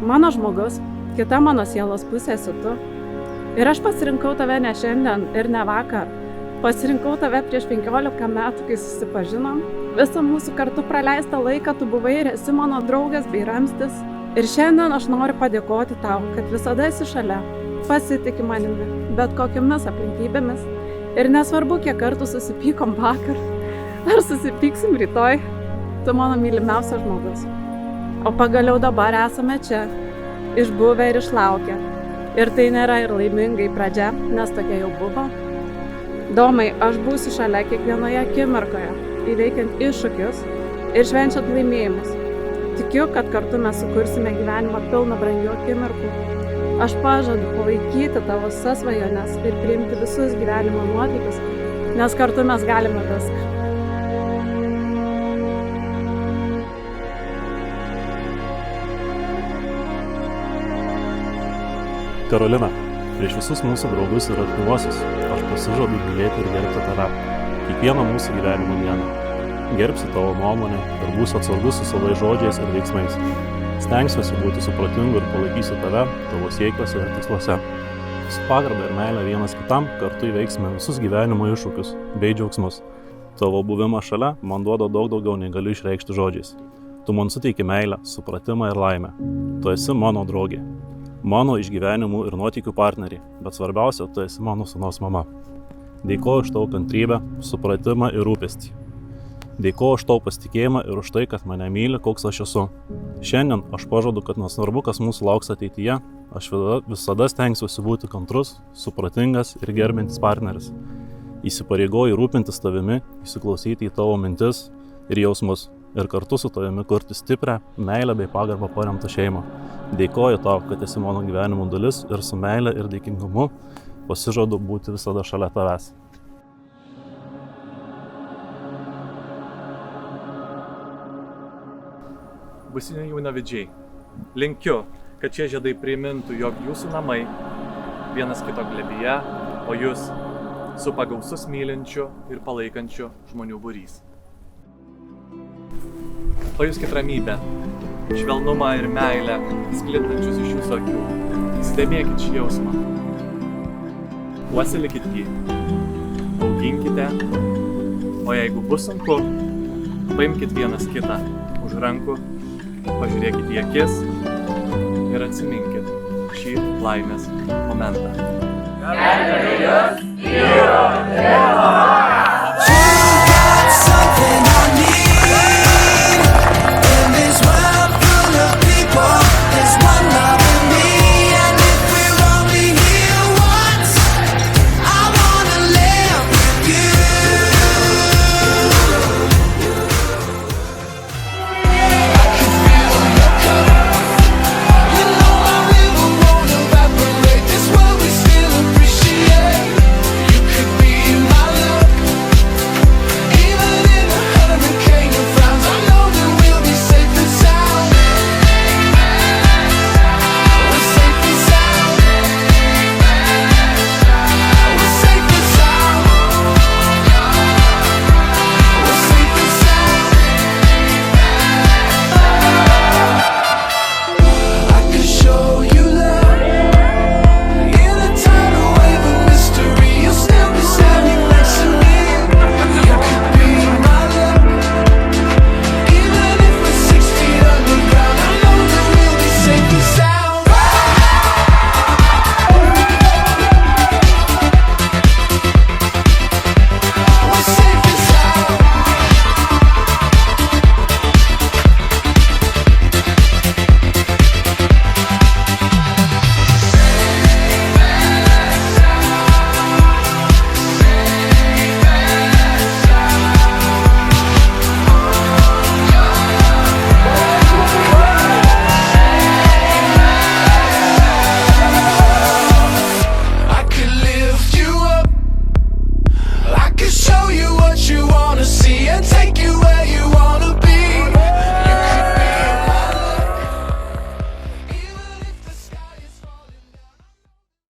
Mano žmogus, kita mano sielos pusė esi tu. Ir aš pasirinkau tave ne šiandien ir ne vakar. Pasirinkau tave prieš 15 metų, kai susipažinom. Visą mūsų kartu praleistą laiką tu buvai ir esi mano draugas bei ramstis. Ir šiandien aš noriu padėkoti tau, kad visada esi šalia. Pasitiki manimi, bet kokiamis aplinkybėmis. Ir nesvarbu, kiek kartų susipykom vakar. Ar susipyksim rytoj. Tu mano mylimiausias žmogus. O pagaliau dabar esame čia. Išbuvę ir išlaukę. Ir tai nėra ir laimingai pradžia, nes tokia jau buvo. Domai, aš būsiu šalia kiekvienoje akimirkoje, įveikiant iššūkius ir švenčiant laimėjimus. Tikiu, kad kartu mes sukursime gyvenimą pilną brangių akimirkų. Aš pažadu palaikyti tavo visas svajones ir priimti visus gyvenimo nuotykius, nes kartu mes galime viską. Karolina, prieš visus mūsų draugus ir artimuosius aš pasižadu mylėti ir gerbti tave kiekvieną mūsų gyvenimo dieną. Gerbsiu tavo nuomonę ir būsiu atsargus su savais žodžiais ir veiksmais. Stengsiuosi būti supratingu ir palaikysiu tave tavo siekiuose ir tiksluose. Su pagarba ir meile vienas kitam kartu įveiksime visus gyvenimo iššūkius bei džiaugsmus. Tavo buvimas šalia man duoda daug daugiau nei galiu išreikšti žodžiais. Tu man suteiki meilę, supratimą ir laimę. Tu esi mano draugė. Mano išgyvenimų ir nuotykių partneriai, bet svarbiausia, tu esi mano sūnaus mama. Dėkoju už tavo kantrybę, supratimą ir rūpestį. Dėkoju už tavo pasitikėjimą ir už tai, kad mane myli, koks aš esu. Šiandien aš pažadu, kad nesvarbu, kas mūsų lauks ateityje, aš visada stengsiuosi būti kantrus, supratingas ir gerbintis partneris. Įsipareigoju rūpintis tavimi, įsiklausyti į tavo mintis ir jausmus ir kartu su tavimi kurti stiprią, meilę bei pagarbą paremtą šeimą. Dėkoju tau, kad esi mano gyvenimo dalis ir su meile ir dėkingumu pasižadu būti visada šalia tavęs. Būsimi jaunavedžiai, linkiu, kad šie žiedai primintų, jog jūsų namai vienas kito glėbyje, o jūs supa gausus mylinčių ir palaikančių žmonių būrys. Pajuskit ramybę, švelnumą ir meilę, sklindančius iš jūsų akių. Stebėkit šį jausmą. Puoselėkit jį. Auginkite. O jeigu bus sunku, paimkit vienas kitą už rankų, pažiūrėkit į akis ir atsiminkit šį laimės momentą. You got something